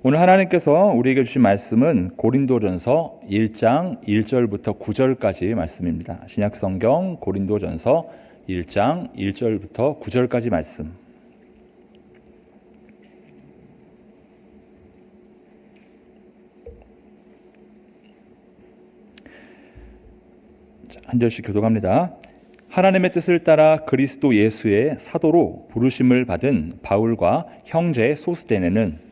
오늘 하나님께서 우리에게 주신 말씀은 고린도전서 1장 1절부터 9절까지 말씀입니다. 신약성경 고린도전서 1장 1절부터 9절까지 말씀. 한 절씩 교독합니다. 하나님의 뜻을 따라 그리스도 예수의 사도로 부르심을 받은 바울과 형제 소스데네는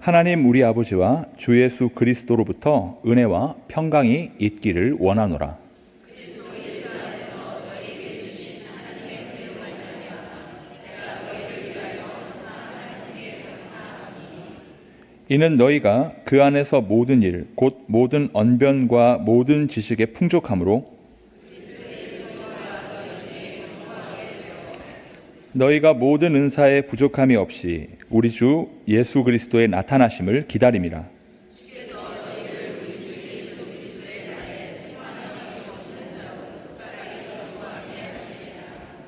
하나님 우리 아버지와 주 예수 그리스도로부터 은혜와 평강이 있기를 원하노라. 이는 너희가 그 안에서 모든 일, 곧 모든 언변과 모든 지식의 풍족함으로 너희가 모든 은사에 부족함이 없이 우리 주 예수 그리스도의 나타나심을 기다림이라.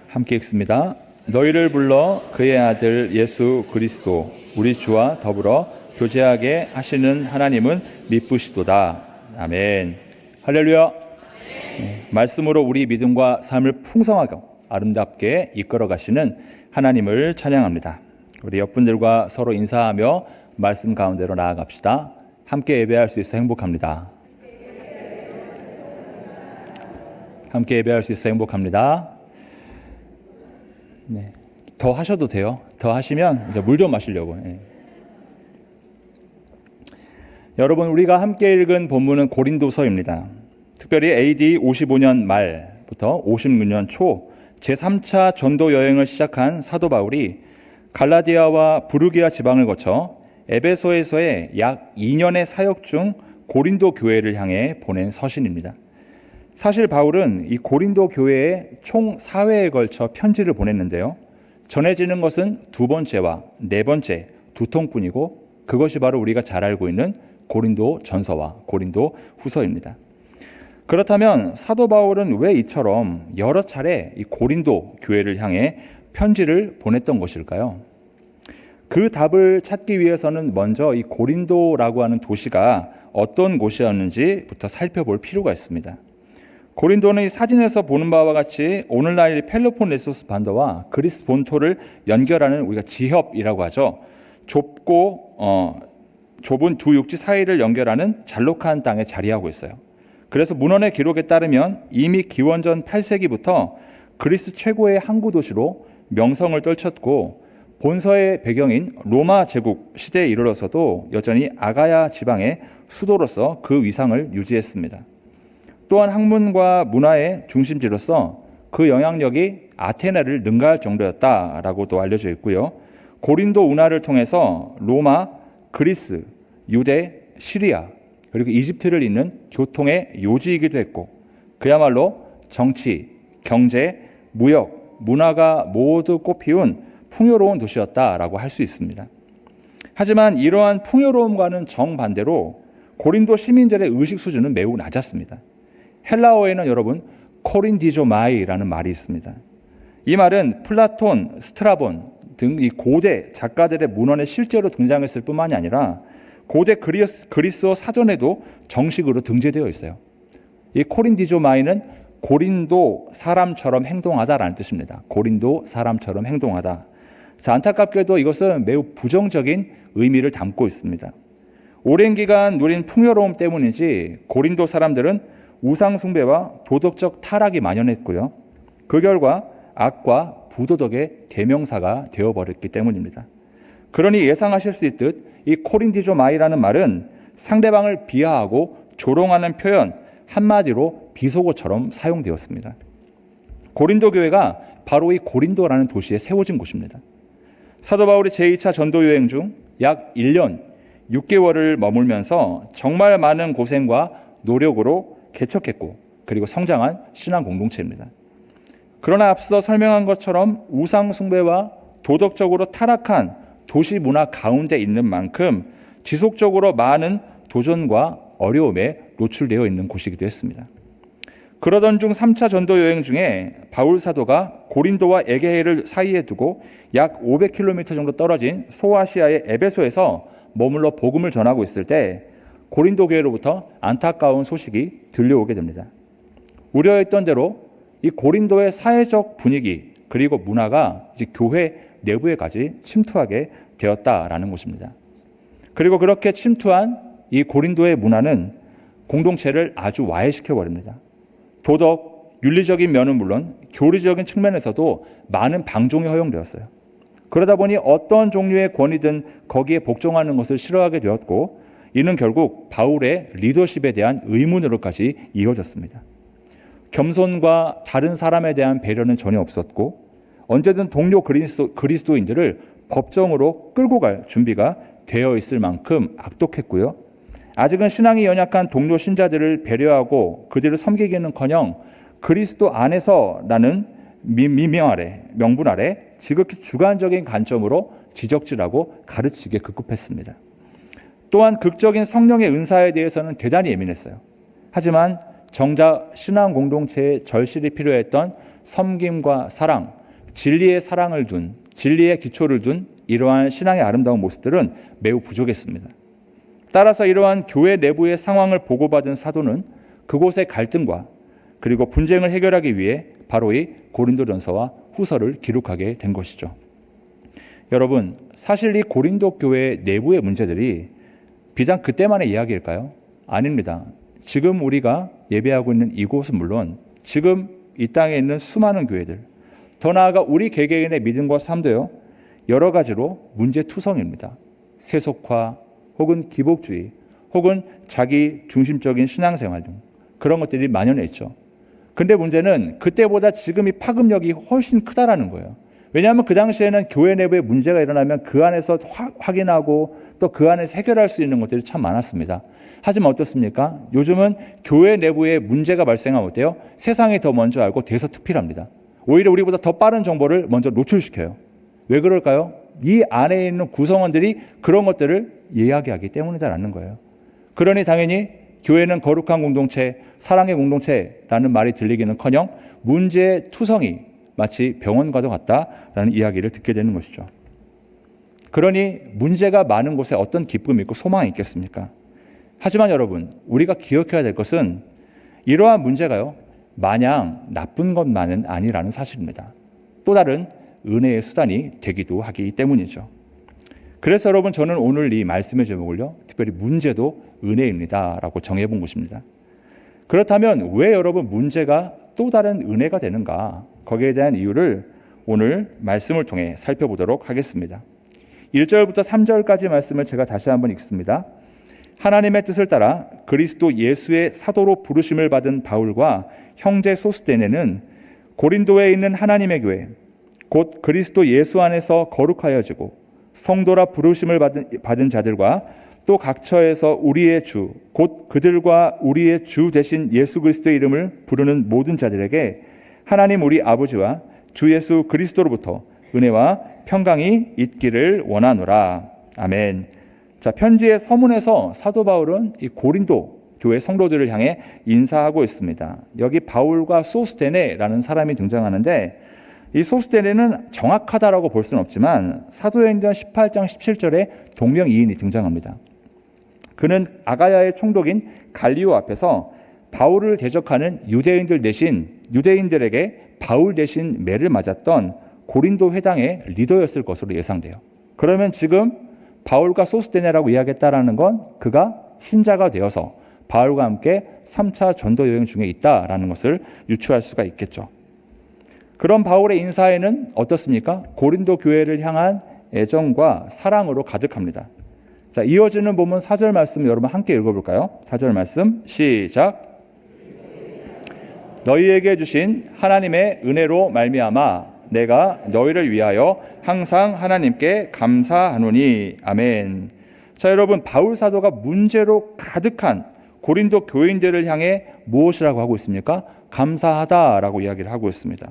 함께 읽습니다. 너희를 불러 그의 아들 예수 그리스도 우리 주와 더불어 교제하게 하시는 하나님은 미쁘시도다. 아멘. 할렐루야. 말씀으로 우리 믿음과 삶을 풍성하고 아름답게 이끌어 가시는 하나님을 찬양합니다. 우리 옆분들과 서로 인사하며 말씀 가운데로 나아갑시다. 함께 예배할 수 있어 행복합니다. 함께 예배할 수 있어 행복합니다. 네. 더 하셔도 돼요. 더 하시면 이제 물 좀 마시려고. 네. 여러분, 우리가 함께 읽은 본문은 고린도서입니다. 특별히 AD 55년 말부터 56년 초 제3차 전도 여행을 시작한 사도 바울이 갈라디아와 부르기아 지방을 거쳐 에베소에서의 약 2년의 사역 중 고린도 교회를 향해 보낸 서신입니다. 사실 바울은 이 고린도 교회에 총 4회에 걸쳐 편지를 보냈는데요. 전해지는 것은 두 번째와 네 번째 두 통뿐이고 그것이 바로 우리가 잘 알고 있는 고린도 전서와 고린도 후서입니다. 그렇다면 사도 바울은 왜 이처럼 여러 차례 이 고린도 교회를 향해 편지를 보냈던 것일까요? 그 답을 찾기 위해서는 먼저 이 고린도라고 하는 도시가 어떤 곳이었는지부터 살펴볼 필요가 있습니다. 고린도는 이 사진에서 보는 바와 같이 오늘날 펠로폰네소스 반도와 그리스 본토를 연결하는 우리가 지협이라고 하죠. 좁은 두 육지 사이를 연결하는 잘록한 땅에 자리하고 있어요. 그래서 문헌의 기록에 따르면 이미 기원전 8세기부터 그리스 최고의 항구 도시로 명성을 떨쳤고 본서의 배경인 로마 제국 시대에 이르러서도 여전히 아가야 지방의 수도로서 그 위상을 유지했습니다. 또한 학문과 문화의 중심지로서 그 영향력이 아테네를 능가할 정도였다라고도 알려져 있고요. 고린도 운하를 통해서 로마, 그리스, 유대, 시리아 그리고 이집트를 잇는 교통의 요지이기도 했고 그야말로 정치, 경제, 무역, 문화가 모두 꽃피운 풍요로운 도시였다라고 할 수 있습니다. 하지만 이러한 풍요로움과는 정반대로 고린도 시민들의 의식 수준은 매우 낮았습니다. 헬라어에는 여러분 코린디조마이라는 말이 있습니다. 이 말은 플라톤, 스트라본 등 이 고대 작가들의 문헌에 실제로 등장했을 뿐만이 아니라 고대 그리스어 사전에도 정식으로 등재되어 있어요. 이 코린디조마이는 고린도 사람처럼 행동하다라는 뜻입니다. 고린도 사람처럼 행동하다. 자, 안타깝게도 이것은 매우 부정적인 의미를 담고 있습니다. 오랜 기간 누린 풍요로움 때문인지 고린도 사람들은 우상 숭배와 도덕적 타락이 만연했고요. 그 결과 악과 부도덕의 대명사가 되어버렸기 때문입니다. 그러니 예상하실 수 있듯 이 코린디조마이라는 말은 상대방을 비하하고 조롱하는 표현 한마디로 비속어처럼 사용되었습니다. 고린도 교회가 바로 이 고린도라는 도시에 세워진 곳입니다. 사도 바울이 제2차 전도 여행 중 약 1년 6개월을 머물면서 정말 많은 고생과 노력으로 개척했고 그리고 성장한 신앙 공동체입니다. 그러나 앞서 설명한 것처럼 우상 숭배와 도덕적으로 타락한 도시 문화 가운데 있는 만큼 지속적으로 많은 도전과 어려움에 노출되어 있는 곳이기도 했습니다. 그러던 중 3차 전도 여행 중에 바울 사도가 고린도와 에게해를 사이에 두고 약 500km 정도 떨어진 소아시아의 에베소에서 머물러 복음을 전하고 있을 때 고린도 교회로부터 안타까운 소식이 들려오게 됩니다. 우려했던 대로 이 고린도의 사회적 분위기 그리고 문화가 이제 교회 내부에까지 침투하게 되었다라는 것입니다. 그리고 그렇게 침투한 이 고린도의 문화는 공동체를 아주 와해시켜 버립니다. 도덕, 윤리적인 면은 물론 교리적인 측면에서도 많은 방종이 허용되었어요. 그러다 보니 어떤 종류의 권위든 거기에 복종하는 것을 싫어하게 되었고, 이는 결국 바울의 리더십에 대한 의문으로까지 이어졌습니다. 겸손과 다른 사람에 대한 배려는 전혀 없었고, 언제든 동료 그리스도인들을 법정으로 끌고 갈 준비가 되어 있을 만큼 악독했고요. 아직은 신앙이 연약한 동료 신자들을 배려하고 그들을 섬기기는커녕 그리스도 안에서라는 명분 아래 지극히 주관적인 관점으로 지적질하고 가르치기에 급급했습니다. 또한 극적인 성령의 은사에 대해서는 대단히 예민했어요. 하지만 정작 신앙 공동체에 절실히 필요했던 섬김과 사랑, 진리의 사랑을 둔, 진리의 기초를 둔 이러한 신앙의 아름다운 모습들은 매우 부족했습니다. 따라서 이러한 교회 내부의 상황을 보고받은 사도는 그곳의 갈등과 그리고 분쟁을 해결하기 위해 바로 이 고린도전서와 후서를 기록하게 된 것이죠. 여러분, 사실 이 고린도 교회 내부의 문제들이 비단 그때만의 이야기일까요? 아닙니다. 지금 우리가 예배하고 있는 이곳은 물론 지금 이 땅에 있는 수많은 교회들, 더 나아가 우리 개개인의 믿음과 삶도요, 여러 가지로 문제투성입니다. 세속화, 혹은 기복주의, 혹은 자기 중심적인 신앙생활 등 그런 것들이 만연해 있죠. 근데 문제는 그때보다 지금 이 파급력이 훨씬 크다라는 거예요. 왜냐하면 그 당시에는 교회 내부에 문제가 일어나면 그 안에서 확인하고 또 그 안에서 해결할 수 있는 것들이 참 많았습니다. 하지만 어떻습니까? 요즘은 교회 내부에 문제가 발생하면 어때요? 세상이 더 먼저 알고 대서특필합니다. 오히려 우리보다 더 빠른 정보를 먼저 노출시켜요. 왜 그럴까요? 이 안에 있는 구성원들이 그런 것들을 이야기하기 때문이다라는 거예요. 그러니 당연히 교회는 거룩한 공동체, 사랑의 공동체라는 말이 들리기는커녕 문제의 투성이 마치 병원과도 같다라는 이야기를 듣게 되는 것이죠. 그러니 문제가 많은 곳에 어떤 기쁨이 있고 소망이 있겠습니까? 하지만 여러분, 우리가 기억해야 될 것은 이러한 문제가요, 마냥 나쁜 것만은 아니라는 사실입니다. 또 다른 은혜의 수단이 되기도 하기 때문이죠. 그래서 여러분, 저는 오늘 이 말씀의 제목을요, 특별히 문제도 은혜입니다 라고 정해본 것입니다. 그렇다면 왜 여러분 문제가 또 다른 은혜가 되는가? 거기에 대한 이유를 오늘 말씀을 통해 살펴보도록 하겠습니다. 1절부터 3절까지 말씀을 제가 다시 한번 읽습니다. 하나님의 뜻을 따라 그리스도 예수의 사도로 부르심을 받은 바울과 형제 소스데네는 고린도에 있는 하나님의 교회, 곧 그리스도 예수 안에서 거룩하여지고 성도라 부르심을 받은 자들과 또 각처에서 우리의 주, 곧 그들과 우리의 주 되신 예수 그리스도의 이름을 부르는 모든 자들에게 하나님 우리 아버지와 주 예수 그리스도로부터 은혜와 평강이 있기를 원하노라. 아멘. 자, 편지의 서문에서 사도 바울은 이 고린도 교회 성도들을 향해 인사하고 있습니다. 여기 바울과 소스데네라는 사람이 등장하는데, 이 소스데네는 정확하다라고 볼 수는 없지만 사도행전 18장 17절에 동명이인이 등장합니다. 그는 아가야의 총독인 갈리오 앞에서 바울을 대적하는 유대인들 대신 유대인들에게 바울 대신 매를 맞았던 고린도 회당의 리더였을 것으로 예상돼요. 그러면 지금 바울과 소스데네라고 이야기했다라는 건 그가 신자가 되어서 바울과 함께 3차 전도 여행 중에 있다라는 것을 유추할 수가 있겠죠. 그런 바울의 인사에는 어떻습니까? 고린도 교회를 향한 애정과 사랑으로 가득합니다. 자, 이어지는 본문 4절 말씀 여러분 함께 읽어볼까요? 4절 말씀 시작. 너희에게 주신 하나님의 은혜로 말미암아 내가 너희를 위하여 항상 하나님께 감사하노니. 아멘. 자, 여러분, 바울 사도가 문제로 가득한 고린도 교인들을 향해 무엇이라고 하고 있습니까? 감사하다라고 이야기를 하고 있습니다.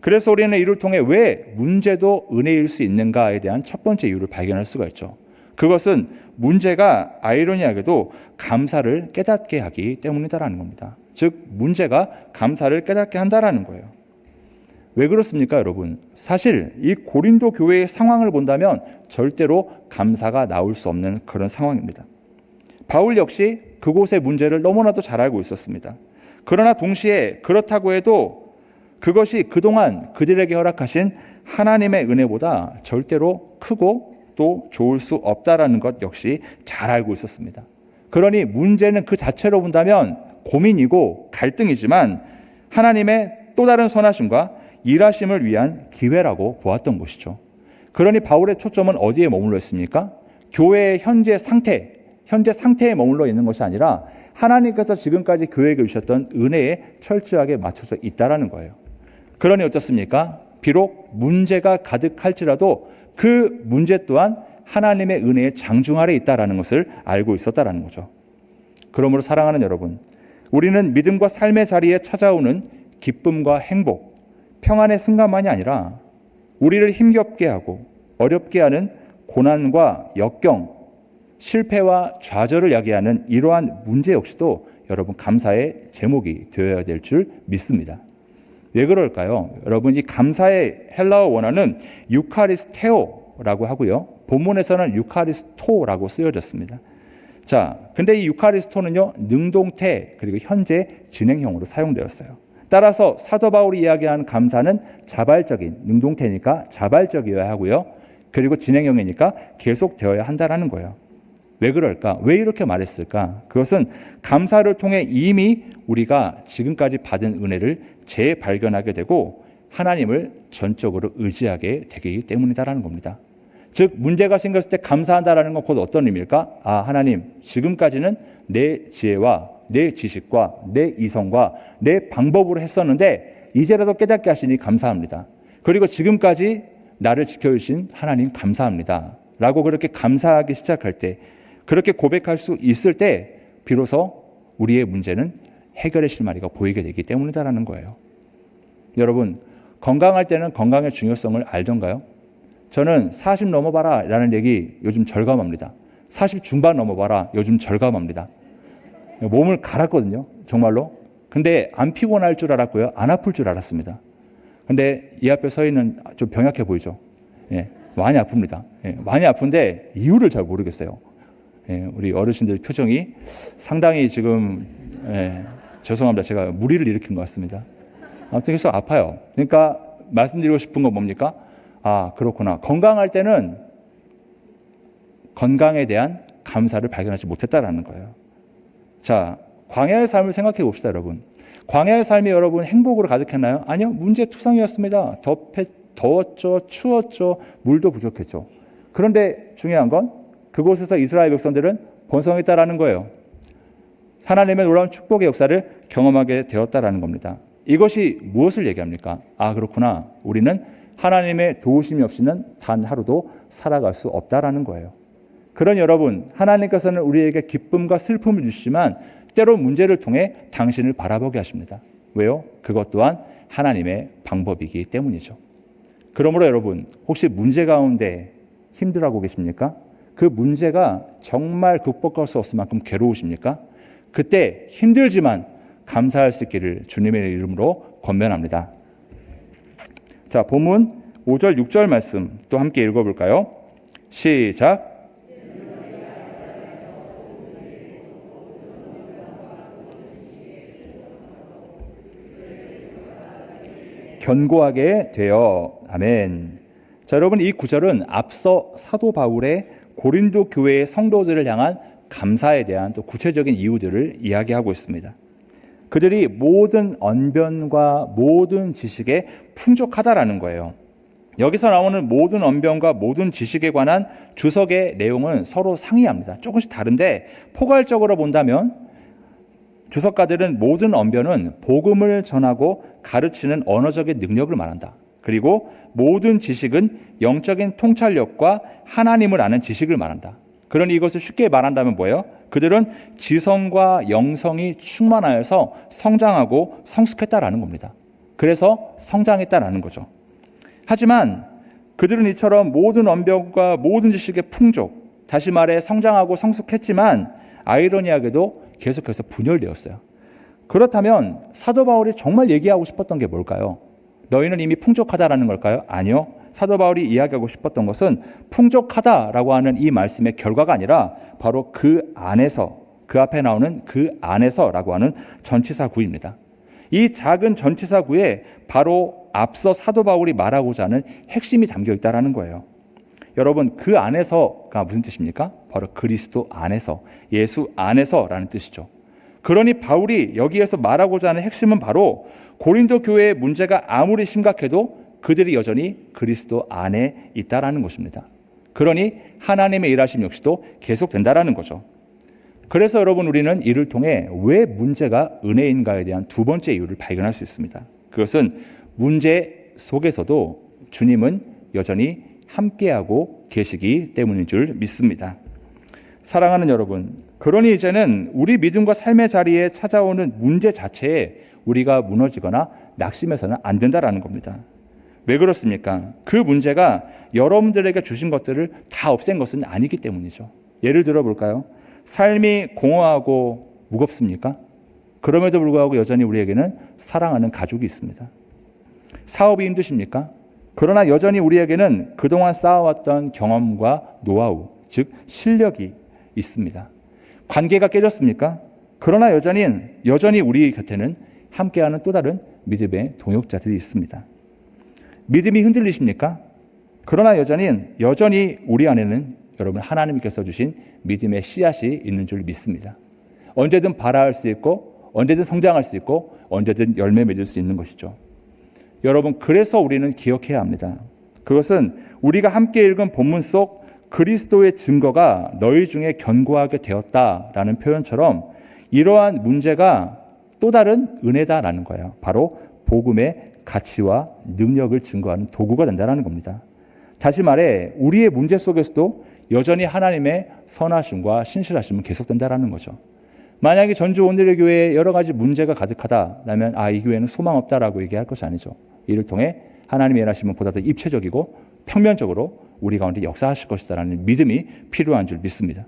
그래서 우리는 이를 통해 왜 문제도 은혜일 수 있는가에 대한 첫 번째 이유를 발견할 수가 있죠. 그것은 문제가 아이러니하게도 감사를 깨닫게 하기 때문이다라는 겁니다. 즉 문제가 감사를 깨닫게 한다라는 거예요. 왜 그렇습니까, 여러분? 사실 이 고린도 교회의 상황을 본다면 절대로 감사가 나올 수 없는 그런 상황입니다. 바울 역시 그곳의 문제를 너무나도 잘 알고 있었습니다. 그러나 동시에 그렇다고 해도 그것이 그동안 그들에게 허락하신 하나님의 은혜보다 절대로 크고 또 좋을 수 없다라는 것 역시 잘 알고 있었습니다. 그러니 문제는 그 자체로 본다면 고민이고 갈등이지만 하나님의 또 다른 선하심과 일하심을 위한 기회라고 보았던 것이죠. 그러니 바울의 초점은 어디에 머물러 있습니까? 교회의 현재 상태에 머물러 있는 것이 아니라 하나님께서 지금까지 교회에게 주셨던 은혜에 철저하게 맞춰서 있다라는 거예요. 그러니 어떻습니까? 비록 문제가 가득할지라도 그 문제 또한 하나님의 은혜의 장중 아래 있다라는 것을 알고 있었다라는 거죠. 그러므로 사랑하는 여러분, 우리는 믿음과 삶의 자리에 찾아오는 기쁨과 행복, 평안의 순간만이 아니라 우리를 힘겹게 하고 어렵게 하는 고난과 역경, 실패와 좌절을 야기하는 이러한 문제 역시도 여러분 감사의 제목이 되어야 될 줄 믿습니다. 왜 그럴까요? 여러분 이 감사의 헬라어 원어는 유카리스테오라고 하고요. 본문에서는 유카리스토라고 쓰여졌습니다. 자, 근데 이 유카리스토는요 능동태 그리고 현재 진행형으로 사용되었어요. 따라서 사도 바울이 이야기하는 감사는 자발적인 능동태니까 자발적이어야 하고요. 그리고 진행형이니까 계속되어야 한다라는 거예요. 왜 그럴까? 왜 이렇게 말했을까? 그것은 감사를 통해 이미 우리가 지금까지 받은 은혜를 재발견하게 되고 하나님을 전적으로 의지하게 되기 때문이다라는 겁니다. 즉 문제가 생겼을 때 감사한다라는 건 곧 어떤 의미일까? 아, 하나님 지금까지는 내 지혜와 내 지식과 내 이성과 내 방법으로 했었는데 이제라도 깨닫게 하시니 감사합니다. 그리고 지금까지 나를 지켜주신 하나님 감사합니다. 라고 그렇게 감사하기 시작할 때 그렇게 고백할 수 있을 때 비로소 우리의 문제는 해결의 실마리가 보이게 되기 때문이다라는 거예요. 여러분 건강할 때는 건강의 중요성을 알던가요? 저는 40 넘어봐라 라는 얘기 요즘 절감합니다. 40 중반 넘어봐라 요즘 절감합니다. 몸을 갈았거든요. 정말로. 근데 안 피곤할 줄 알았고요. 안 아플 줄 알았습니다. 근데 이 앞에 서 있는 좀 병약해 보이죠? 예, 많이 아픕니다. 예, 많이 아픈데 이유를 잘 모르겠어요. 예, 우리 어르신들 표정이 상당히 지금 죄송합니다. 제가 무리를 일으킨 것 같습니다. 아무튼 계속 아파요. 그러니까 말씀드리고 싶은 건 뭡니까? 아, 그렇구나. 건강할 때는 건강에 대한 감사를 발견하지 못했다라는 거예요. 자, 광야의 삶을 생각해 봅시다, 여러분. 광야의 삶이 여러분 행복으로 가득했나요? 아니요, 문제투성이었습니다. 더웠죠, 추웠죠, 물도 부족했죠. 그런데 중요한 건 그곳에서 이스라엘 백성들은 번성했다라는 거예요. 하나님의 놀라운 축복의 역사를 경험하게 되었다라는 겁니다. 이것이 무엇을 얘기합니까? 아, 그렇구나. 우리는 하나님의 도우심이 없이는 단 하루도 살아갈 수 없다라는 거예요. 그러니 여러분, 하나님께서는 우리에게 기쁨과 슬픔을 주시지만 때로 문제를 통해 당신을 바라보게 하십니다. 왜요? 그것 또한 하나님의 방법이기 때문이죠. 그러므로 여러분, 혹시 문제 가운데 힘들어하고 계십니까? 그 문제가 정말 극복할 수 없을 만큼 괴로우십니까? 그때 힘들지만 감사할 수 있기를 주님의 이름으로 권면합니다. 자, 본문 5절 6절 말씀 또 함께 읽어볼까요? 시작. 견고하게 되어. 아멘. 자, 여러분 이 구절은 앞서 사도 바울의 고린도 교회의 성도들을 향한 감사에 대한 또 구체적인 이유들을 이야기하고 있습니다. 그들이 모든 언변과 모든 지식에 풍족하다라는 거예요. 여기서 나오는 모든 언변과 모든 지식에 관한 주석의 내용은 서로 상이합니다. 조금씩 다른데 포괄적으로 본다면 주석가들은 모든 언변은 복음을 전하고 가르치는 언어적인 능력을 말한다. 그리고 모든 지식은 영적인 통찰력과 하나님을 아는 지식을 말한다. 그러니 이것을 쉽게 말한다면 뭐예요? 그들은 지성과 영성이 충만하여서 성장하고 성숙했다라는 겁니다. 그래서 성장했다라는 거죠. 하지만 그들은 이처럼 모든 언변과 모든 지식의 풍족, 다시 말해 성장하고 성숙했지만 아이러니하게도 계속해서 분열되었어요. 그렇다면 사도 바울이 정말 얘기하고 싶었던 게 뭘까요? 너희는 이미 풍족하다라는 걸까요? 아니요. 사도 바울이 이야기하고 싶었던 것은 풍족하다라고 하는 이 말씀의 결과가 아니라 바로 그 안에서, 그 앞에 나오는 그 안에서라고 하는 전치사구입니다. 이 작은 전치사구에 바로 앞서 사도 바울이 말하고자 하는 핵심이 담겨 있다는 거예요. 여러분, 그 안에서가 무슨 뜻입니까? 바로 그리스도 안에서, 예수 안에서라는 뜻이죠. 그러니 바울이 여기에서 말하고자 하는 핵심은 바로 고린도 교회의 문제가 아무리 심각해도 그들이 여전히 그리스도 안에 있다라는 것입니다. 그러니 하나님의 일하심 역시도 계속된다라는 거죠. 그래서 여러분, 우리는 이를 통해 왜 문제가 은혜인가에 대한 두 번째 이유를 발견할 수 있습니다. 그것은 문제 속에서도 주님은 여전히 함께하고 계시기 때문인 줄 믿습니다. 사랑하는 여러분, 그러니 이제는 우리 믿음과 삶의 자리에 찾아오는 문제 자체에 우리가 무너지거나 낙심해서는 안 된다라는 겁니다. 왜 그렇습니까? 그 문제가 여러분들에게 주신 것들을 다 없앤 것은 아니기 때문이죠. 예를 들어 볼까요? 삶이 공허하고 무겁습니까? 그럼에도 불구하고 여전히 우리에게는 사랑하는 가족이 있습니다. 사업이 힘드십니까? 그러나 여전히 우리에게는 그동안 쌓아왔던 경험과 노하우, 즉 실력이 있습니다. 관계가 깨졌습니까? 그러나 여전히 우리 곁에는 함께하는 또 다른 믿음의 동역자들이 있습니다. 믿음이 흔들리십니까? 그러나 여전히 우리 안에는 여러분 하나님께서 주신 믿음의 씨앗이 있는 줄 믿습니다. 언제든 발화할 수 있고 언제든 성장할 수 있고 언제든 열매 맺을 수 있는 것이죠. 여러분, 그래서 우리는 기억해야 합니다. 그것은 우리가 함께 읽은 본문 속 그리스도의 증거가 너희 중에 견고하게 되었다라는 표현처럼 이러한 문제가 또 다른 은혜다라는 거예요. 바로 복음의 가치와 능력을 증거하는 도구가 된다는 겁니다. 다시 말해 우리의 문제 속에서도 여전히 하나님의 선하심과 신실하심은 계속된다는 거죠. 만약에 전주 오늘의 교회에 여러 가지 문제가 가득하다라면 이 교회는 소망 없다라고 얘기할 것이 아니죠. 이를 통해 하나님의 일하심은 보다 더 입체적이고 평면적으로 우리 가운데 역사하실 것이다라는 믿음이 필요한 줄 믿습니다.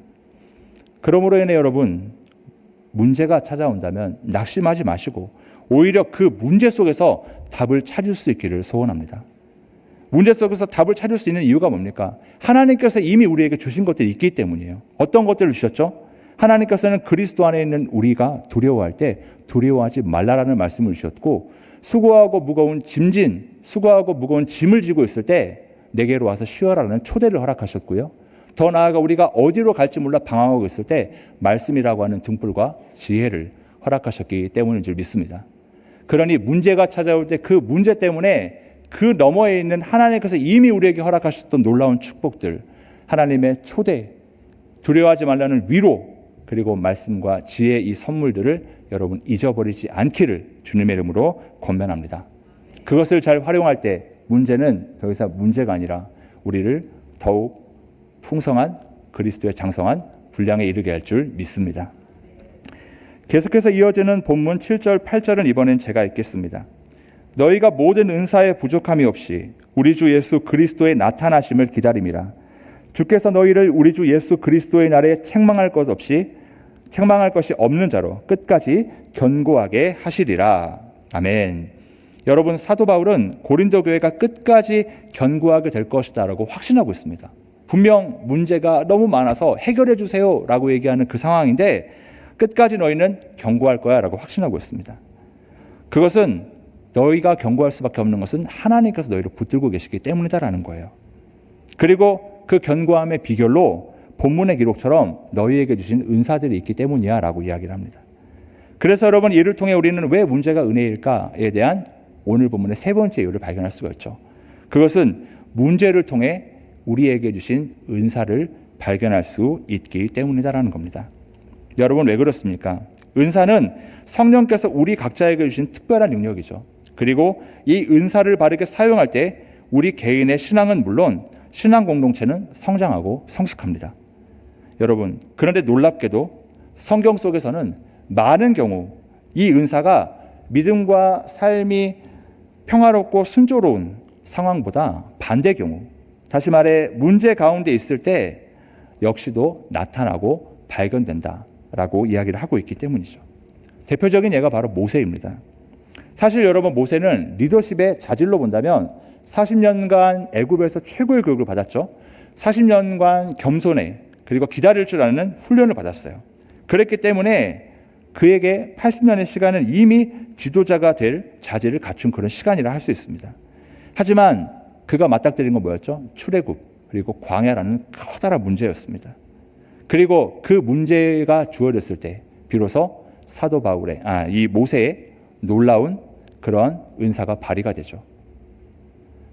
그러므로 인해 여러분, 문제가 찾아온다면 낙심하지 마시고 오히려 그 문제 속에서 답을 찾을 수 있기를 소원합니다. 문제 속에서 답을 찾을 수 있는 이유가 뭡니까? 하나님께서 이미 우리에게 주신 것들이 있기 때문이에요. 어떤 것들을 주셨죠? 하나님께서는 그리스도 안에 있는 우리가 두려워할 때 두려워하지 말라라는 말씀을 주셨고, 수고하고 무거운 짐을 지고 있을 때 내게로 와서 쉬어라라는 초대를 허락하셨고요. 더 나아가 우리가 어디로 갈지 몰라 방황하고 있을 때 말씀이라고 하는 등불과 지혜를 허락하셨기 때문인 줄 믿습니다. 그러니 문제가 찾아올 때 그 문제 때문에 그 너머에 있는 하나님께서 이미 우리에게 허락하셨던 놀라운 축복들, 하나님의 초대, 두려워하지 말라는 위로, 그리고 말씀과 지혜의 이 선물들을 여러분 잊어버리지 않기를 주님의 이름으로 권면합니다. 그것을 잘 활용할 때 문제는 더 이상 문제가 아니라 우리를 더욱 풍성한 그리스도의 장성한 분량에 이르게 할 줄 믿습니다. 계속해서 이어지는 본문 7절, 8절은 이번엔 제가 읽겠습니다. 너희가 모든 은사에 부족함이 없이 우리 주 예수 그리스도의 나타나심을 기다림이라. 주께서 너희를 우리 주 예수 그리스도의 날에 책망할 것이 없는 자로 끝까지 견고하게 하시리라. 아멘. 여러분, 사도 바울은 고린도 교회가 끝까지 견고하게 될 것이다라고 확신하고 있습니다. 분명 문제가 너무 많아서 해결해 주세요 라고 얘기하는 그 상황인데 끝까지 너희는 견고할 거야 라고 확신하고 있습니다. 그것은 너희가 견고할 수밖에 없는 것은 하나님께서 너희를 붙들고 계시기 때문이다라는 거예요. 그리고 그 견고함의 비결로 본문의 기록처럼 너희에게 주신 은사들이 있기 때문이야 라고 이야기를 합니다. 그래서 여러분, 이를 통해 우리는 왜 문제가 은혜일까에 대한 오늘 본문의 세 번째 이유를 발견할 수가 있죠. 그것은 문제를 통해 우리에게 주신 은사를 발견할 수 있기 때문이다라는 겁니다. 여러분, 왜 그렇습니까? 은사는 성령께서 우리 각자에게 주신 특별한 능력이죠. 그리고 이 은사를 바르게 사용할 때 우리 개인의 신앙은 물론 신앙 공동체는 성장하고 성숙합니다. 여러분, 그런데 놀랍게도 성경 속에서는 많은 경우 이 은사가 믿음과 삶이 평화롭고 순조로운 상황보다 반대 경우, 다시 말해 문제 가운데 있을 때 역시도 나타나고 발견된다라고 이야기를 하고 있기 때문이죠. 대표적인 예가 바로 모세입니다. 사실 여러분, 모세는 리더십의 자질로 본다면 40년간 애굽에서 최고의 교육을 받았죠. 40년간 겸손해 그리고 기다릴 줄 아는 훈련을 받았어요. 그랬기 때문에 그에게 80년의 시간은 이미 지도자가 될 자질을 갖춘 그런 시간이라 할 수 있습니다. 하지만 그가 맞닥뜨린 건 뭐였죠? 출애굽 그리고 광야라는 커다란 문제였습니다. 그리고 그 문제가 주어졌을 때 비로소 사도 바울의 이 모세의 놀라운 그런 은사가 발휘가 되죠.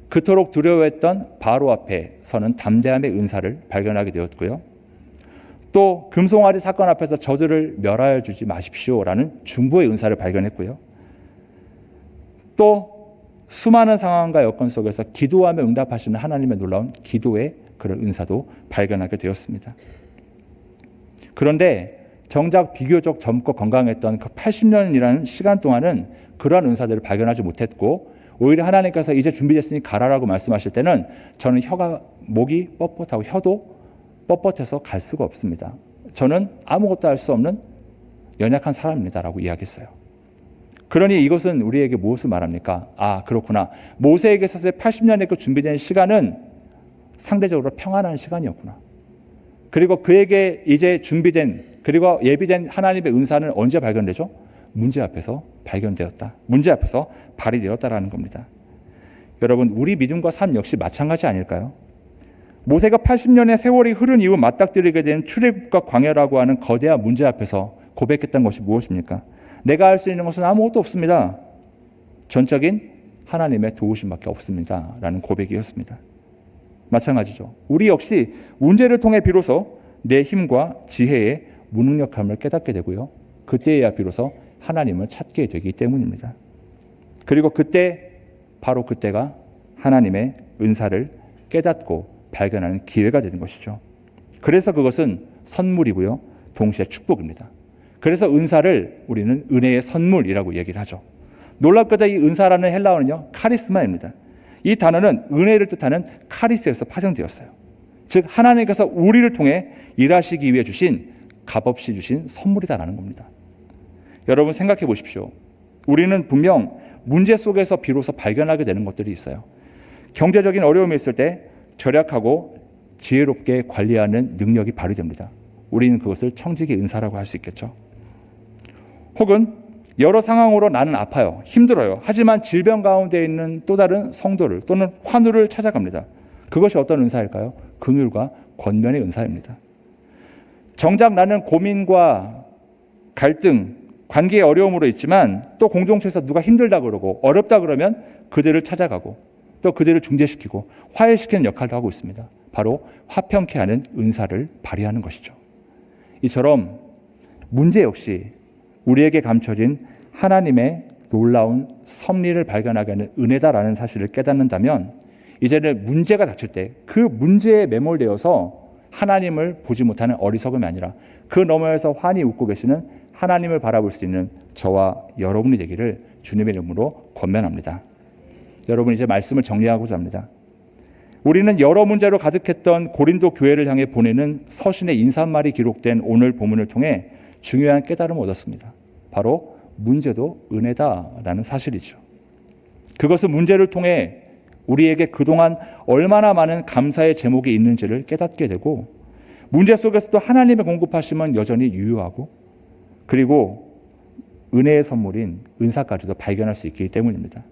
그토록 두려워했던 바로 앞에서는 담대함의 은사를 발견하게 되었고요. 또 금송아리 사건 앞에서 저들을 멸하여 주지 마십시오라는 중보의 은사를 발견했고요. 또 수많은 상황과 여건 속에서 기도하며 응답하시는 하나님의 놀라운 기도의 그런 은사도 발견하게 되었습니다. 그런데 정작 비교적 젊고 건강했던 그 80년이라는 시간 동안은 그러한 은사들을 발견하지 못했고, 오히려 하나님께서 이제 준비됐으니 가라라고 말씀하실 때는 저는 목이 뻣뻣하고 혀도 뻣뻣해서 갈 수가 없습니다. 저는 아무것도 할 수 없는 연약한 사람입니다라고 이야기했어요. 그러니 이것은 우리에게 무엇을 말합니까? 그렇구나. 모세에게 있어서 80년의 그 준비된 시간은 상대적으로 평안한 시간이었구나. 그리고 그에게 이제 준비된 그리고 예비된 하나님의 은사는 언제 발견되죠? 문제 앞에서 발견되었다. 문제 앞에서 발휘되었다라는 겁니다. 여러분, 우리 믿음과 삶 역시 마찬가지 아닐까요? 모세가 80년의 세월이 흐른 이후 맞닥뜨리게 된 출애굽과 광야라고 하는 거대한 문제 앞에서 고백했던 것이 무엇입니까? 내가 할 수 있는 것은 아무것도 없습니다. 전적인 하나님의 도우심밖에 없습니다. 라는 고백이었습니다. 마찬가지죠. 우리 역시 문제를 통해 비로소 내 힘과 지혜의 무능력함을 깨닫게 되고요. 그때야 비로소 하나님을 찾게 되기 때문입니다. 그리고 바로 그때가 하나님의 은사를 깨닫고 발견하는 기회가 되는 것이죠. 그래서 그것은 선물이고요. 동시에 축복입니다. 그래서 은사를 우리는 은혜의 선물이라고 얘기를 하죠. 놀랍게도 이 은사라는 헬라어는요, 카리스마입니다. 이 단어는 은혜를 뜻하는 카리스에서 파생되었어요. 즉 하나님께서 우리를 통해 일하시기 위해 주신 값없이 주신 선물이다라는 겁니다. 여러분 생각해 보십시오. 우리는 분명 문제 속에서 비로소 발견하게 되는 것들이 있어요. 경제적인 어려움이 있을 때 절약하고 지혜롭게 관리하는 능력이 발휘됩니다. 우리는 그것을 청지기 은사라고 할 수 있겠죠. 혹은 여러 상황으로 나는 아파요. 힘들어요. 하지만 질병 가운데 있는 또 다른 성도를 또는 환우를 찾아갑니다. 그것이 어떤 은사일까요? 긍휼과 권면의 은사입니다. 정작 나는 고민과 갈등, 관계의 어려움으로 있지만 또 공동체에서 누가 힘들다 그러고 어렵다 그러면 그들을 찾아가고 또 그들을 중재시키고 화해시키는 역할도 하고 있습니다. 바로 화평케 하는 은사를 발휘하는 것이죠. 이처럼 문제 역시 우리에게 감춰진 하나님의 놀라운 섭리를 발견하게 하는 은혜다라는 사실을 깨닫는다면 이제는 문제가 닥칠 때 그 문제에 매몰되어서 하나님을 보지 못하는 어리석음이 아니라 그 너머에서 환히 웃고 계시는 하나님을 바라볼 수 있는 저와 여러분이 되기를 주님의 이름으로 권면합니다. 여러분, 이제 말씀을 정리하고자 합니다. 우리는 여러 문제로 가득했던 고린도 교회를 향해 보내는 서신의 인사말이 기록된 오늘 본문을 통해 중요한 깨달음을 얻었습니다. 바로 문제도 은혜다라는 사실이죠. 그것은 문제를 통해 우리에게 그동안 얼마나 많은 감사의 제목이 있는지를 깨닫게 되고, 문제 속에서도 하나님의 공급하심은 여전히 유효하고, 그리고 은혜의 선물인 은사까지도 발견할 수 있기 때문입니다.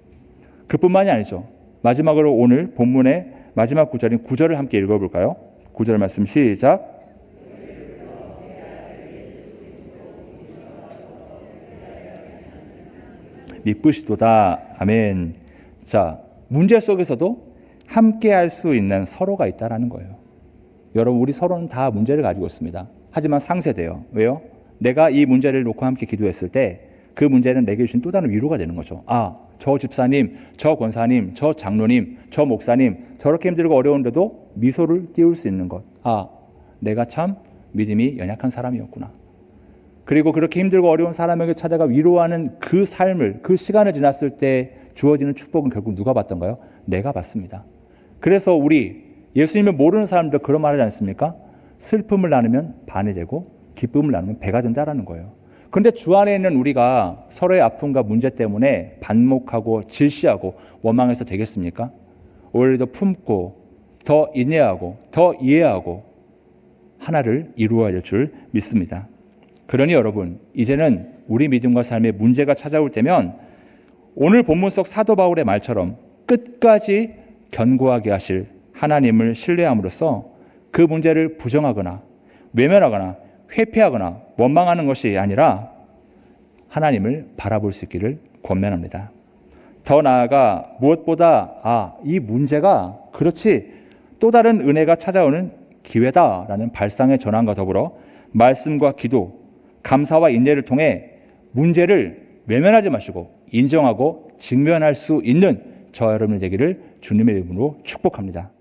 그뿐만이 아니죠. 마지막으로 오늘 본문의 마지막 구절인 9절을 함께 읽어볼까요? 9절 말씀 시작. 미쁘시도다. 아멘. 자, 문제 속에서도 함께 할 수 있는 서로가 있다라는 거예요. 여러분, 우리 서로는 다 문제를 가지고 있습니다. 하지만 상쇄돼요. 왜요? 내가 이 문제를 놓고 함께 기도했을 때 그 문제는 내게 주신 또 다른 위로가 되는 거죠. 저 집사님, 저 권사님, 저 장로님, 저 목사님 저렇게 힘들고 어려운데도 미소를 띄울 수 있는 것. 내가 참 믿음이 연약한 사람이었구나. 그리고 그렇게 힘들고 어려운 사람에게 찾아가 위로하는 그 삶을, 그 시간을 지났을 때 주어지는 축복은 결국 누가 받던가요? 내가 받습니다. 그래서 우리 예수님을 모르는 사람들 그런 말 하지 않습니까? 슬픔을 나누면 반이 되고 기쁨을 나누면 배가 된다라는 거예요. 그런데 주 안에 있는 우리가 서로의 아픔과 문제 때문에 반목하고 질시하고 원망해서 되겠습니까? 오히려 더 품고 더 인내하고 더 이해하고 하나를 이루어야 될 줄 믿습니다. 그러니 여러분, 이제는 우리 믿음과 삶에 문제가 찾아올 때면 오늘 본문 속 사도 바울의 말처럼 끝까지 견고하게 하실 하나님을 신뢰함으로써 그 문제를 부정하거나 외면하거나 회피하거나 원망하는 것이 아니라 하나님을 바라볼 수 있기를 권면합니다. 더 나아가 무엇보다 이 문제가 그렇지 또 다른 은혜가 찾아오는 기회다라는 발상의 전환과 더불어 말씀과 기도, 감사와 인내를 통해 문제를 외면하지 마시고 인정하고 직면할 수 있는 저와 여러분이 되기를 주님의 이름으로 축복합니다.